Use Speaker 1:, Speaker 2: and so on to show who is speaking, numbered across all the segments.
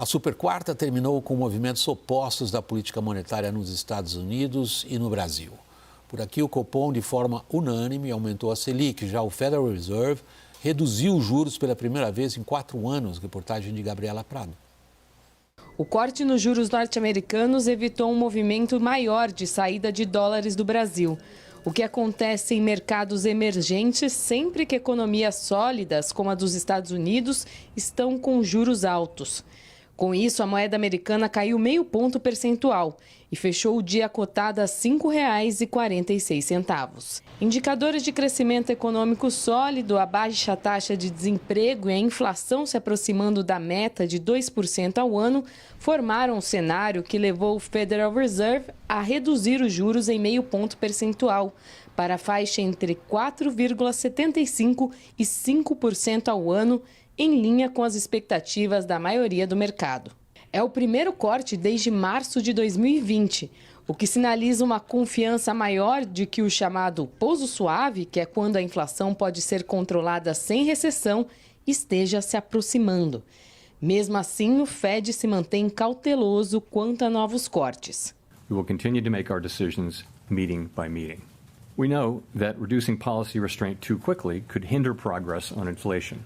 Speaker 1: A super quarta terminou com movimentos opostos da política monetária nos Estados Unidos e no Brasil. Por aqui, o Copom, de forma unânime, aumentou a Selic. Já o Federal Reserve reduziu os juros pela primeira vez em 4 anos. Reportagem de Gabriela Prado.
Speaker 2: O corte nos juros norte-americanos evitou um movimento maior de saída de dólares do Brasil. O que acontece em mercados emergentes sempre que economias sólidas, como a dos Estados Unidos, estão com juros altos. Com isso, a moeda americana caiu meio ponto percentual e fechou o dia cotada a R$ 5,46. Indicadores de crescimento econômico sólido, a baixa taxa de desemprego e a inflação se aproximando da meta de 2% ao ano formaram um cenário que levou o Federal Reserve a reduzir os juros em meio ponto percentual para a faixa entre 4,75% e 5% ao ano, em linha com as expectativas da maioria do mercado. É o primeiro corte desde março de 2020, o que sinaliza uma confiança maior de que o chamado pouso suave, que é quando a inflação pode ser controlada sem recessão, esteja se aproximando. Mesmo assim, o Fed se mantém cauteloso quanto a novos cortes.
Speaker 3: We will continue to make our decisions meeting by meeting. We know that reducing policy restraint too quickly could hinder progress on inflation.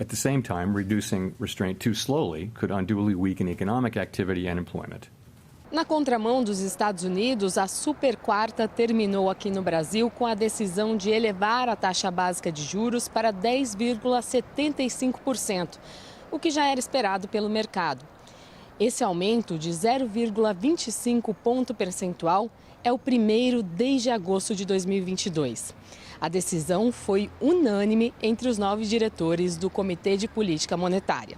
Speaker 3: At the same time, reducing restraint too slowly could unduly weaken economic activity and employment.
Speaker 2: Na contramão dos Estados Unidos, a super quarta terminou aqui no Brasil com a decisão de elevar a taxa básica de juros para 10,75%, o que já era esperado pelo mercado. Esse aumento de 0,25 ponto percentual é o primeiro desde agosto de 2022. A decisão foi unânime entre os 9 diretores do Comitê de Política Monetária.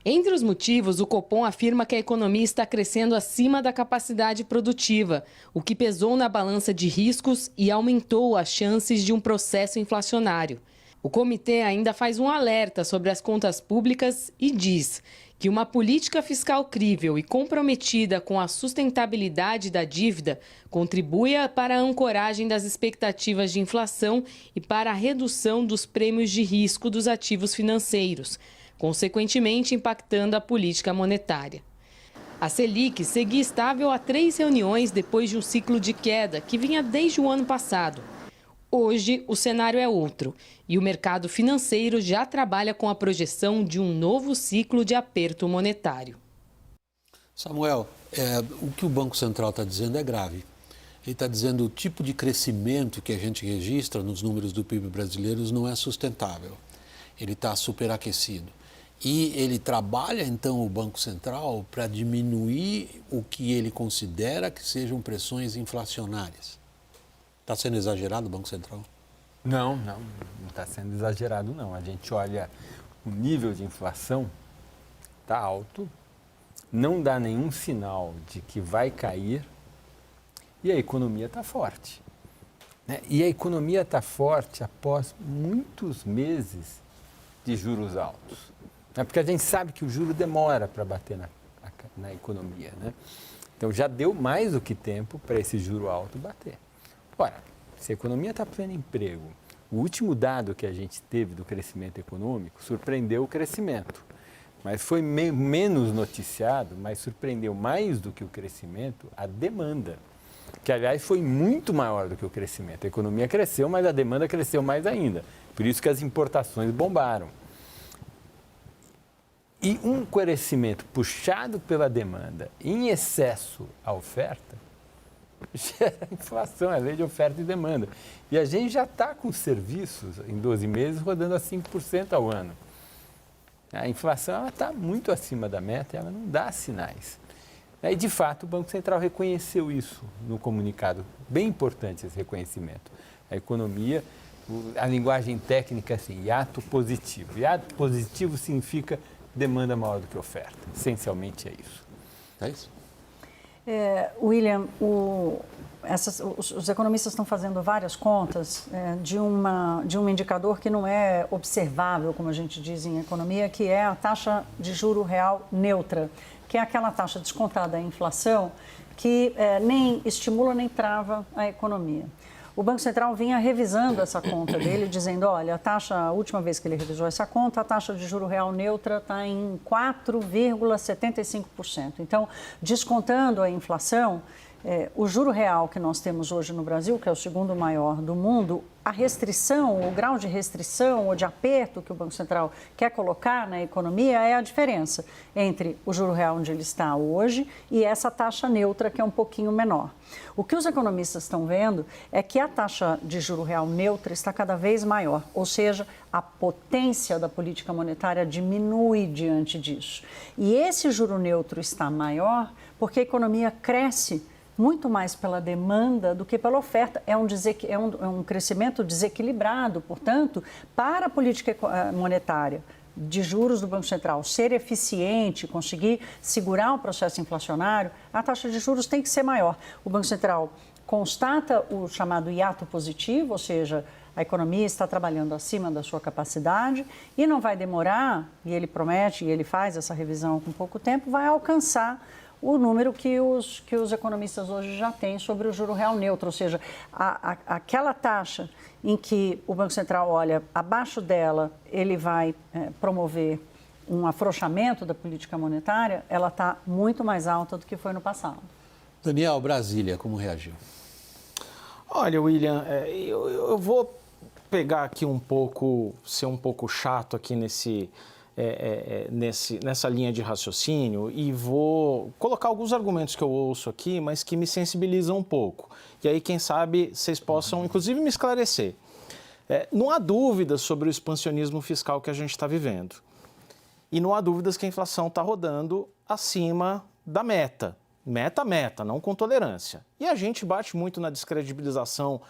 Speaker 2: Entre os motivos, o Copom afirma que a economia está crescendo acima da capacidade produtiva, o que pesou na balança de riscos e aumentou as chances de um processo inflacionário. O comitê ainda faz um alerta sobre as contas públicas e diz que uma política fiscal crível e comprometida com a sustentabilidade da dívida contribui para a ancoragem das expectativas de inflação e para a redução dos prêmios de risco dos ativos financeiros, consequentemente impactando a política monetária. A Selic seguia estável há 3 reuniões depois de um ciclo de queda que vinha desde o ano passado. Hoje, o cenário é outro e o mercado financeiro já trabalha com a projeção de um novo ciclo de aperto monetário.
Speaker 1: Samuel, o que o Banco Central está dizendo é grave. Ele está dizendo que o tipo de crescimento que a gente registra nos números do PIB brasileiros não é sustentável. Ele está superaquecido. E ele trabalha, então, o Banco Central para diminuir o que ele considera que sejam pressões inflacionárias. Está sendo exagerado o Banco Central?
Speaker 4: Não está sendo exagerado, não. A gente olha o nível de inflação, está alto, não dá nenhum sinal de que vai cair e a economia está forte. Né? E a economia está forte após muitos meses de juros altos. Né? Porque a gente sabe que o juro demora para bater na economia. Né? Então já deu mais do que tempo para esse juro alto bater. Ora, se a economia está pleno emprego, o último dado que a gente teve do crescimento econômico surpreendeu o crescimento, mas foi menos noticiado, mas surpreendeu mais do que o crescimento a demanda, que aliás foi muito maior do que o crescimento. A economia cresceu, mas a demanda cresceu mais ainda, por isso que as importações bombaram. E um crescimento puxado pela demanda, em excesso à oferta, gera inflação, é lei de oferta e demanda. E a gente já está com serviços em 12 meses rodando a 5% ao ano. A inflação está muito acima da meta e ela não dá sinais. E, de fato, o Banco Central reconheceu isso no comunicado. Bem importante esse reconhecimento. A economia, a linguagem técnica é assim, hiato positivo. Hiato positivo significa demanda maior do que oferta. Essencialmente é isso.
Speaker 1: É isso?
Speaker 5: William, os economistas estão fazendo várias contas de um indicador que não é observável, como a gente diz em economia, que é a taxa de juro real neutra, que é aquela taxa descontada da inflação que nem estimula nem trava a economia. o Banco Central vinha revisando essa conta dele, dizendo, olha, a última vez que ele revisou essa conta, a taxa de juro real neutra está em 4,75%. Então, descontando a inflação, o juro real que nós temos hoje no Brasil, que é o segundo maior do mundo, a restrição, o grau de restrição ou de aperto que o Banco Central quer colocar na economia é a diferença entre o juro real onde ele está hoje e essa taxa neutra que é um pouquinho menor. O que os economistas estão vendo é que a taxa de juro real neutra está cada vez maior, ou seja, a potência da política monetária diminui diante disso. E esse juro neutro está maior porque a economia cresce muito mais pela demanda do que pela oferta. É um crescimento desequilibrado, portanto, para a política monetária de juros do Banco Central ser eficiente, conseguir segurar o processo inflacionário, a taxa de juros tem que ser maior. O Banco Central constata o chamado hiato positivo, ou seja, a economia está trabalhando acima da sua capacidade e não vai demorar, e ele promete, e ele faz essa revisão com pouco tempo, vai alcançar o número que os economistas hoje já têm sobre o juro real neutro, ou seja, aquela taxa em que o Banco Central olha, abaixo dela ele vai promover um afrouxamento da política monetária, ela está muito mais alta do que foi no passado.
Speaker 1: Daniel, Brasília, como reagiu?
Speaker 6: Olha, William, eu vou pegar aqui ser um pouco chato aqui nessa linha de raciocínio e vou colocar alguns argumentos que eu ouço aqui, mas que me sensibilizam um pouco. E aí, quem sabe, vocês possam, inclusive, me esclarecer. Não há dúvidas sobre o expansionismo fiscal que a gente está vivendo. E não há dúvidas que a inflação está rodando acima da meta. Meta, não com tolerância. E a gente bate muito na descredibilização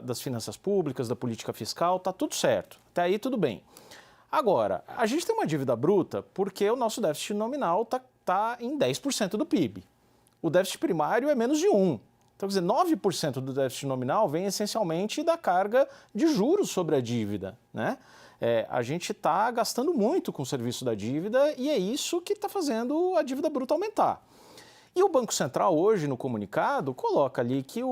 Speaker 6: das finanças públicas, da política fiscal, está tudo certo. Até aí, tudo bem. Agora, a gente tem uma dívida bruta porque o nosso déficit nominal está em 10% do PIB. O déficit primário é menos de 1%. Então, quer dizer, 9% do déficit nominal vem essencialmente da carga de juros sobre a dívida, né? A gente está gastando muito com o serviço da dívida e é isso que está fazendo a dívida bruta aumentar. E o Banco Central hoje, no comunicado, coloca ali que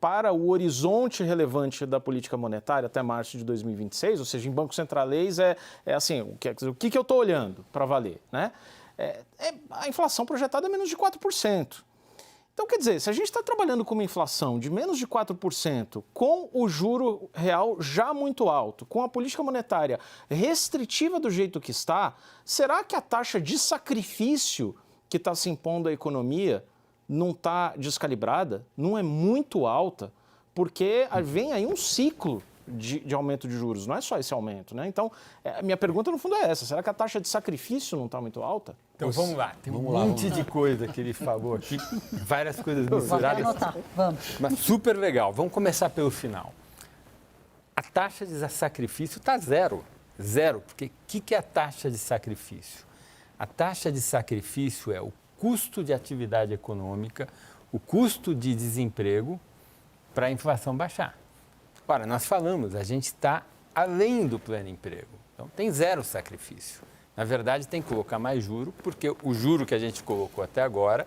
Speaker 6: para o horizonte relevante da política monetária até março de 2026, ou seja, em Banco Centralês assim, o que eu estou olhando para valer, né? A inflação projetada é menos de 4%. Então, quer dizer, se a gente está trabalhando com uma inflação de menos de 4%, com o juro real já muito alto, com a política monetária restritiva do jeito que está, será que a taxa de sacrifício que está se impondo à economia não está descalibrada, não é muito alta, porque vem aí um ciclo de aumento de juros, não é só esse aumento, né? Então, a minha pergunta no fundo é essa, será que a taxa de sacrifício não está muito alta?
Speaker 4: Então vamos lá, tem um monte de coisa que ele falou aqui, várias coisas misturadas, mas super legal. Vamos começar pelo final. A taxa de sacrifício está zero, porque o que é a taxa de sacrifício? A taxa de sacrifício é o custo de atividade econômica, o custo de desemprego para a inflação baixar. Ora, nós falamos, a gente está além do pleno emprego, então tem zero sacrifício. Na verdade, tem que colocar mais juro, porque o juro que a gente colocou até agora,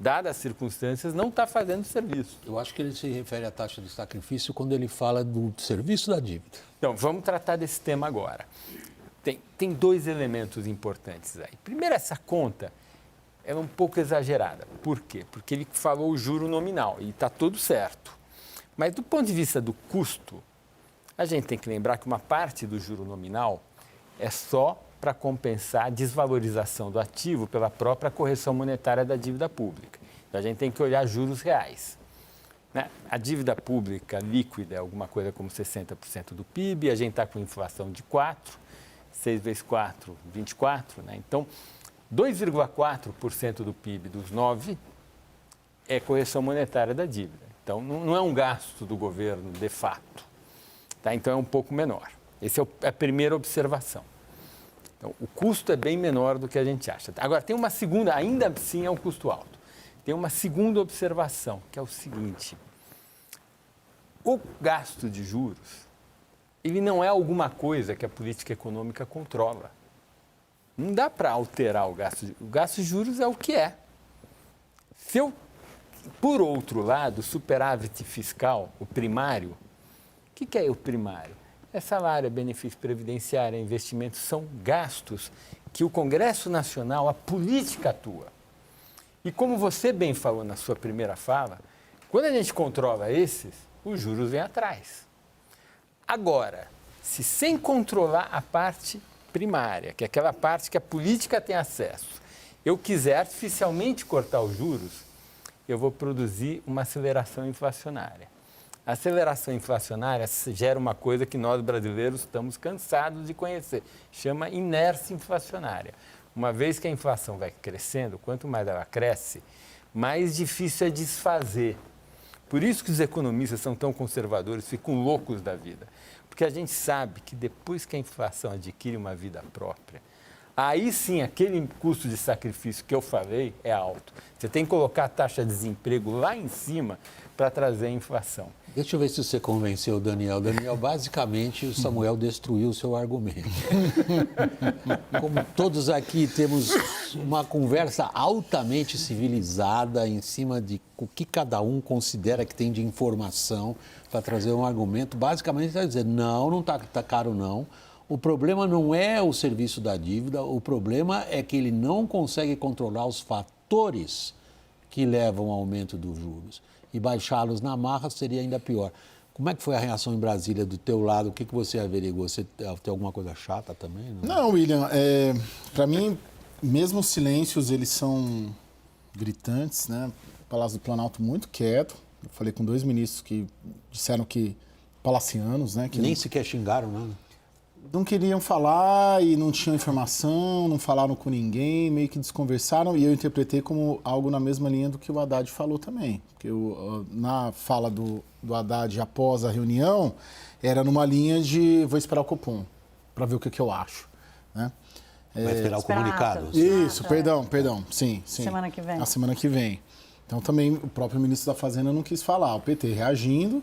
Speaker 4: dadas as circunstâncias, não está fazendo serviço.
Speaker 1: Eu acho que ele se refere à taxa de sacrifício quando ele fala do serviço da dívida.
Speaker 4: Então, vamos tratar desse tema agora. Tem dois elementos importantes aí. Primeiro, essa conta é um pouco exagerada. Por quê? Porque ele falou o juro nominal e está tudo certo. Mas do ponto de vista do custo, a gente tem que lembrar que uma parte do juro nominal é só para compensar a desvalorização do ativo pela própria correção monetária da dívida pública. Então, a gente tem que olhar juros reais, né? A dívida pública líquida é alguma coisa como 60% do PIB, a gente está com inflação de 4%, 6 vezes 4, 24, né? Então, 2,4% do PIB dos 9% é correção monetária da dívida. Então, não é um gasto do governo de fato, tá? Então é um pouco menor. Essa é a primeira observação. Então, o custo é bem menor do que a gente acha. Agora, tem uma segunda, ainda assim é um custo alto. Tem uma segunda observação, que é o seguinte: o gasto de juros, ele não é alguma coisa que a política econômica controla. Não dá para alterar o gasto de juros. O gasto de juros é o que é. Se eu por outro lado, o superávit fiscal, o primário, o que é o primário? É salário, é benefício previdenciário, é investimento, são gastos que o Congresso Nacional, a política atua. E como você bem falou na sua primeira fala, quando a gente controla esses, os juros vêm atrás. Agora, se sem controlar a parte primária, que é aquela parte que a política tem acesso, eu quiser artificialmente cortar os juros, eu vou produzir uma aceleração inflacionária. A aceleração inflacionária gera uma coisa que nós brasileiros estamos cansados de conhecer, chama inércia inflacionária. Uma vez que a inflação vai crescendo, quanto mais ela cresce, mais difícil é desfazer. Por isso que os economistas são tão conservadores, ficam loucos da vida. Porque a gente sabe que depois que a inflação adquire uma vida própria, aí sim, aquele custo de sacrifício que eu falei é alto. Você tem que colocar a taxa de desemprego lá em cima para trazer a inflação.
Speaker 1: Deixa eu ver se você convenceu o Daniel. Daniel, basicamente, o Samuel destruiu o seu argumento. Como todos aqui temos uma conversa altamente civilizada em cima de o que cada um considera que tem de informação para trazer um argumento, basicamente está dizendo, não está caro não. O problema não é o serviço da dívida, o problema é que ele não consegue controlar os fatores que levam ao aumento dos juros. E baixá-los na marra seria ainda pior. Como é que foi a reação em Brasília do teu lado? O que você averigou? Você tem alguma coisa chata também?
Speaker 7: Não, William, para mim, mesmo os silêncios, eles são gritantes, né? O Palácio do Planalto muito quieto. Eu falei com 2 ministros que disseram que palacianos, né? Que
Speaker 1: nem sequer xingaram nada.
Speaker 7: Não queriam falar e não tinham informação, não falaram com ninguém, meio que desconversaram, e eu interpretei como algo na mesma linha do que o Haddad falou também. Porque na fala do Haddad após a reunião, era numa linha de vou esperar o Copom, para ver o que eu acho. Né?
Speaker 1: Vai esperar o comunicado.
Speaker 7: Isso, perdão, sim.
Speaker 5: Semana que vem.
Speaker 7: A semana que vem. Então também o próprio ministro da Fazenda não quis falar, o PT reagindo.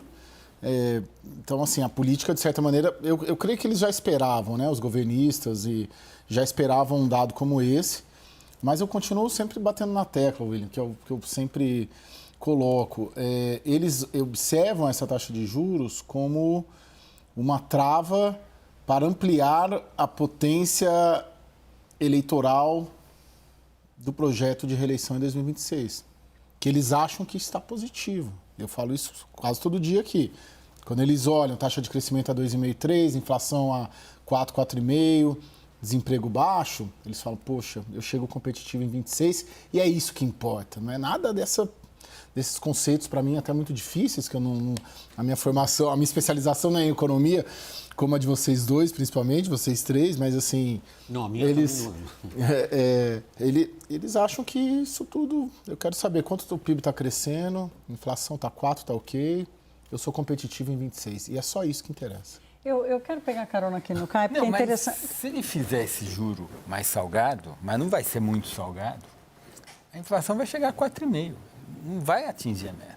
Speaker 7: Então, assim, a política, de certa maneira, eu creio que eles já esperavam, né, os governistas, e já esperavam um dado como esse, mas eu continuo sempre batendo na tecla, William, que eu sempre coloco. Eles observam essa taxa de juros como uma trava para ampliar a potência eleitoral do projeto de reeleição em 2026, que eles acham que está positivo. Eu falo isso quase todo dia aqui. Quando eles olham taxa de crescimento a 2,5%, 3%, inflação a 4%, 4,5%, desemprego baixo, eles falam, poxa, eu chego competitivo em 26 e é isso que importa. Não é nada desses conceitos, para mim, até muito difíceis, que eu a minha formação, a minha especialização não é em economia, como a de vocês dois, principalmente, vocês três, mas assim...
Speaker 1: Não, a minha
Speaker 7: eles,
Speaker 1: também não.
Speaker 7: Eles acham que isso tudo... Eu quero saber quanto o PIB está crescendo, inflação está 4%, está ok, eu sou competitivo em 26. E é só isso que interessa.
Speaker 5: Eu quero pegar carona aqui no Caio, porque
Speaker 4: não,
Speaker 5: é interessante...
Speaker 4: Mas se ele fizer esse juro mais salgado, mas não vai ser muito salgado, a inflação vai chegar a 4,5%. Não vai atingir a meta.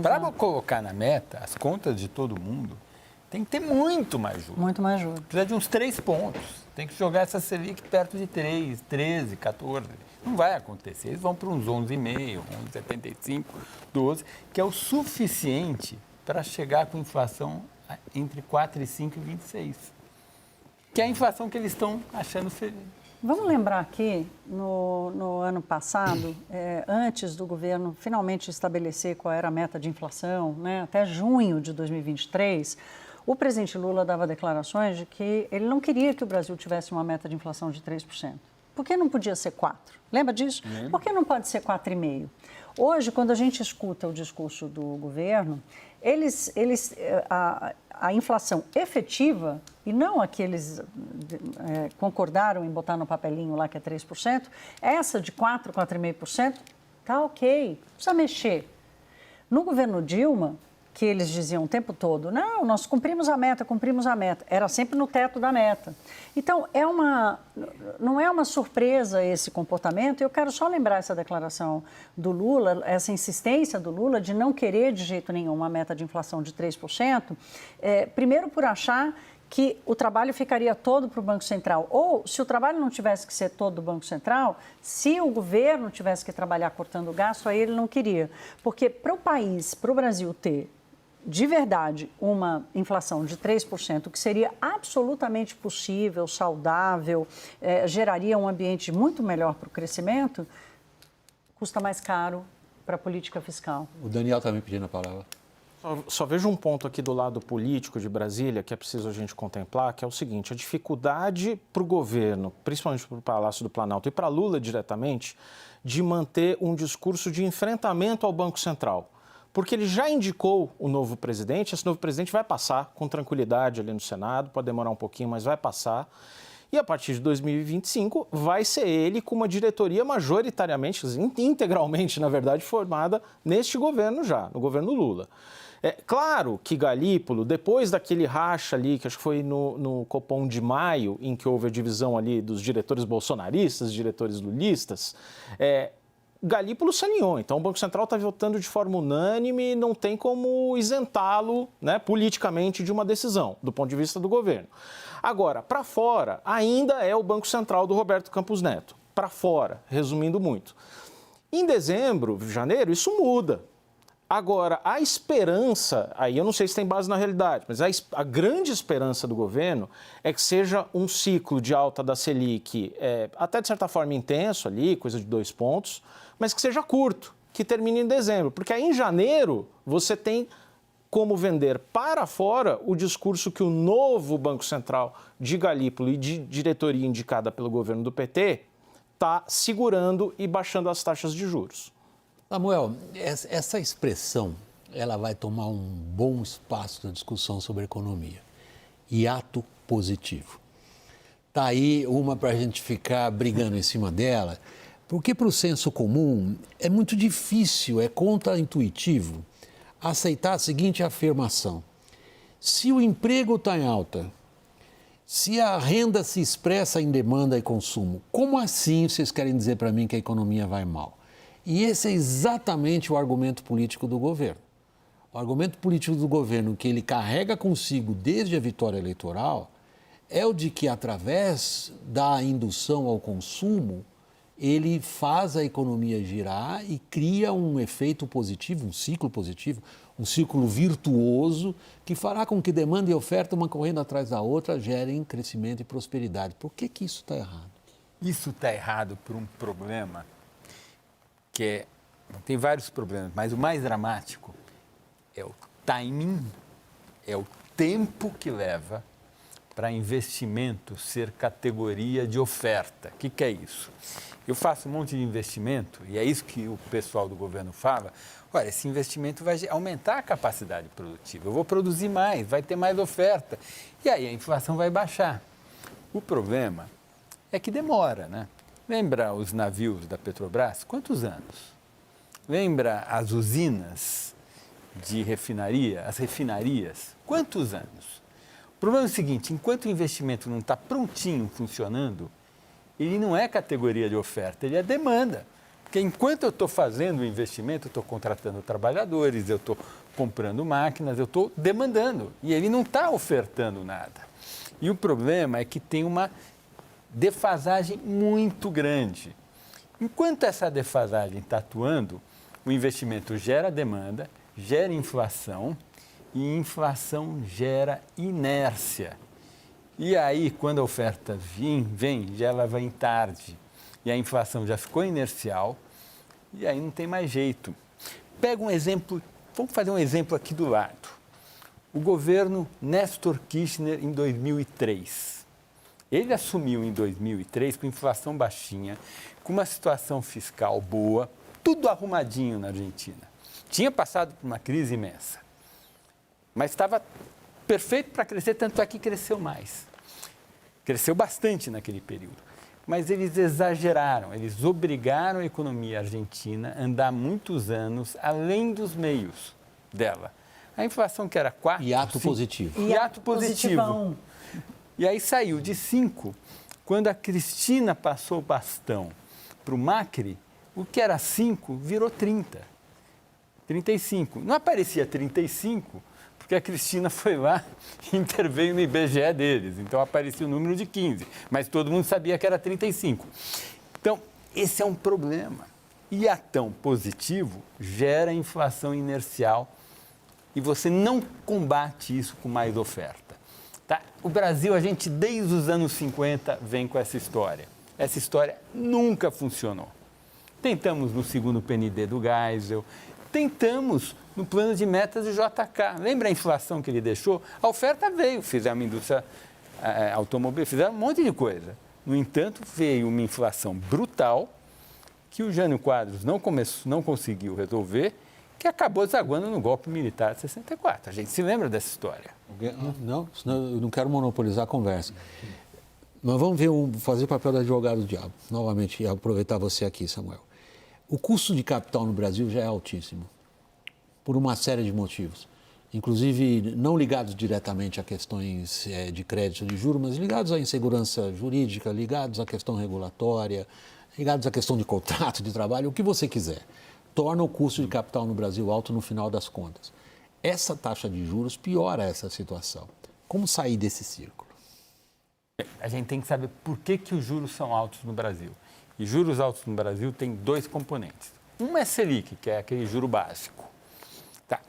Speaker 4: Para colocar na meta, as contas de todo mundo, tem que ter muito mais juros.
Speaker 5: Muito mais juros.
Speaker 4: Precisa de uns 3 pontos. Tem que jogar essa Selic perto de 3, 13, 14. Não vai acontecer. Eles vão para uns 11,5, 11,75, 12, que é o suficiente para chegar com inflação entre 4,5 e 26. Que é a inflação que eles estão achando feliz.
Speaker 5: Vamos lembrar aqui, no ano passado, antes do governo finalmente estabelecer qual era a meta de inflação, né, até junho de 2023, o presidente Lula dava declarações de que ele não queria que o Brasil tivesse uma meta de inflação de 3%. Por que não podia ser 4%? Lembra disso? Por que não pode ser 4,5%? Hoje, quando a gente escuta o discurso do governo, a inflação efetiva, e não a que eles concordaram em botar no papelinho lá, que é 3%, essa de 4%, 4,5%, tá ok, precisa mexer. No governo Dilma, que eles diziam o tempo todo, não, nós cumprimos a meta, era sempre no teto da meta. Então, não é uma surpresa esse comportamento, eu quero só lembrar essa declaração do Lula, essa insistência do Lula de não querer de jeito nenhum uma meta de inflação de 3%, primeiro por achar que o trabalho ficaria todo para o Banco Central. Ou, se o trabalho não tivesse que ser todo do Banco Central, se o governo tivesse que trabalhar cortando gasto, aí ele não queria. Porque para o país, para o Brasil ter de verdade uma inflação de 3%, que seria absolutamente possível, saudável, geraria um ambiente muito melhor para o crescimento, custa mais caro para a política fiscal.
Speaker 1: O Daniel está me pedindo a palavra.
Speaker 6: Só vejo um ponto aqui do lado político de Brasília que é preciso a gente contemplar, que é o seguinte: a dificuldade para o governo, principalmente para o Palácio do Planalto e para Lula diretamente, de manter um discurso de enfrentamento ao Banco Central. Porque ele já indicou o novo presidente, esse novo presidente vai passar com tranquilidade ali no Senado, pode demorar um pouquinho, mas vai passar. E a partir de 2025 vai ser ele com uma diretoria majoritariamente, integralmente, na verdade, formada neste governo já, no governo Lula. É claro que Galípolo, depois daquele racha ali, que acho que foi no Copom de maio, em que houve a divisão ali dos diretores bolsonaristas, diretores lulistas, Galípolo se alinhou. Então, o Banco Central está votando de forma unânime, não tem como isentá-lo, né, politicamente de uma decisão, do ponto de vista do governo. Agora, para fora, ainda é o Banco Central do Roberto Campos Neto. Para fora, resumindo muito. Em dezembro, janeiro, isso muda. Agora, a esperança, aí eu não sei se tem base na realidade, mas a grande esperança do governo é que seja um ciclo de alta da Selic, até de certa forma intenso ali, coisa de 2 pontos, mas que seja curto, que termine em dezembro. Porque aí em janeiro você tem como vender para fora o discurso que o novo Banco Central de Galípolo e de diretoria indicada pelo governo do PT está segurando e baixando as taxas de juros.
Speaker 1: Samuel, essa expressão ela vai tomar um bom espaço na discussão sobre economia. Hiato positivo. Está aí uma para a gente ficar brigando em cima dela, porque para o senso comum é muito difícil, é contraintuitivo aceitar a seguinte afirmação: se o emprego está em alta, se a renda se expressa em demanda e consumo, como assim vocês querem dizer para mim que a economia vai mal? E esse é exatamente o argumento político do governo. O argumento político do governo que ele carrega consigo desde a vitória eleitoral é o de que, através da indução ao consumo, ele faz a economia girar e cria um efeito positivo, um ciclo virtuoso que fará com que demanda e oferta, uma correndo atrás da outra, gerem crescimento e prosperidade. Por que isso está errado?
Speaker 4: Isso está errado por um problema que tem vários problemas, mas o mais dramático é o timing, é o tempo que leva para investimento ser categoria de oferta. O que é isso? Eu faço um monte de investimento, e é isso que o pessoal do governo fala: olha, esse investimento vai aumentar a capacidade produtiva, eu vou produzir mais, vai ter mais oferta, e aí a inflação vai baixar. O problema é que demora, né? Lembra os navios da Petrobras? Quantos anos? Lembra as usinas de refinaria, as refinarias? Quantos anos? O problema é o seguinte: enquanto o investimento não está prontinho, funcionando, ele não é categoria de oferta, ele é demanda. Porque enquanto eu estou fazendo o investimento, eu estou contratando trabalhadores, eu estou comprando máquinas, eu estou demandando. E ele não está ofertando nada. E o problema é que tem uma defasagem muito grande. Enquanto essa defasagem está atuando, o investimento gera demanda, gera inflação, e inflação gera inércia. E aí, quando a oferta vem, já ela vem tarde, e a inflação já ficou inercial, e aí não tem mais jeito. Pega um exemplo, vamos fazer um exemplo aqui do lado. O governo Néstor Kirchner em 2003. Ele assumiu em 2003 com inflação baixinha, com uma situação fiscal boa, tudo arrumadinho na Argentina. Tinha passado por uma crise imensa, mas estava perfeito para crescer, tanto é que cresceu mais. Cresceu bastante naquele período. Mas eles exageraram, eles obrigaram a economia argentina a andar muitos anos além dos meios dela. A inflação que era 4...
Speaker 1: Hiato positivo.
Speaker 4: Hiato positivo. E aí saiu de 5. Quando a Cristina passou o bastão para o Macri, o que era 5 virou 30. 35. Não aparecia 35 porque a Cristina foi lá e interveio no IBGE deles. Então aparecia o número de 15, mas todo mundo sabia que era 35. Então, esse é um problema. Iatão positivo gera inflação inercial e você não combate isso com mais oferta. Tá? O Brasil, a gente desde os anos 50 vem com essa história. Essa história nunca funcionou. Tentamos no segundo PND do Geisel, tentamos no plano de metas do JK. Lembra a inflação que ele deixou? A oferta veio, fizeram uma indústria automobil, fizeram um monte de coisa. No entanto, veio uma inflação brutal que o Jânio Quadros não conseguiu resolver, que acabou desaguando no golpe militar de 64. A gente se lembra dessa história.
Speaker 1: Não, senão eu não quero monopolizar a conversa. Mas vamos fazer o papel do advogado do diabo. Novamente, e aproveitar você aqui, Samuel. O custo de capital no Brasil já é altíssimo, por uma série de motivos. Inclusive, não ligados diretamente a questões de crédito de juros, mas ligados à insegurança jurídica, ligados à questão regulatória, ligados à questão de contrato de trabalho, o que você quiser. Torna o custo de capital no Brasil alto no final das contas. Essa taxa de juros piora essa situação. Como sair desse círculo?
Speaker 4: A gente tem que saber por que os juros são altos no Brasil. E juros altos no Brasil tem dois componentes. Um é Selic, que é aquele juro básico. Tá?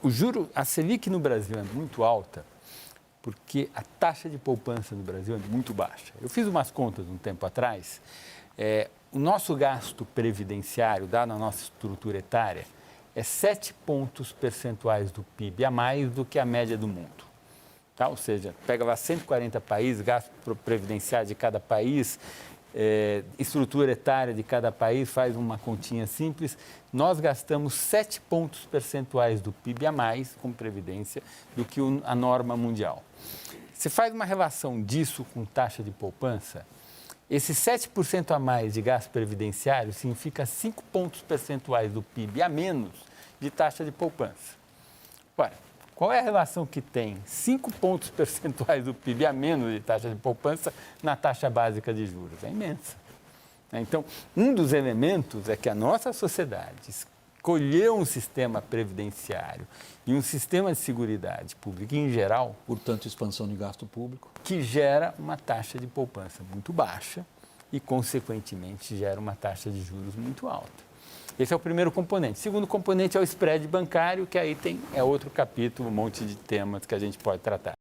Speaker 4: A Selic no Brasil é muito alta porque a taxa de poupança no Brasil é muito baixa. Eu fiz umas contas um tempo atrás. O nosso gasto previdenciário, dado a nossa estrutura etária, é 7 pontos percentuais do PIB a mais do que a média do mundo. Tá? Ou seja, pega lá 140 países, gasto previdenciário de cada país, estrutura etária de cada país, faz uma continha simples. Nós gastamos 7 pontos percentuais do PIB a mais com previdência do que a norma mundial. Você faz uma relação disso com taxa de poupança, esse 7% a mais de gasto previdenciário significa 5 pontos percentuais do PIB a menos de taxa de poupança. Ora, qual é a relação que tem 5 pontos percentuais do PIB a menos de taxa de poupança na taxa básica de juros? É imensa. Então, um dos elementos é que a nossa sociedade escolheu um sistema previdenciário e um sistema de seguridade pública em geral,
Speaker 1: Portanto, expansão de gasto público.
Speaker 4: que gera uma taxa de poupança muito baixa e, consequentemente, gera uma taxa de juros muito alta. Esse é o primeiro componente. O segundo componente é o spread bancário, que aí é outro capítulo, um monte de temas que a gente pode tratar.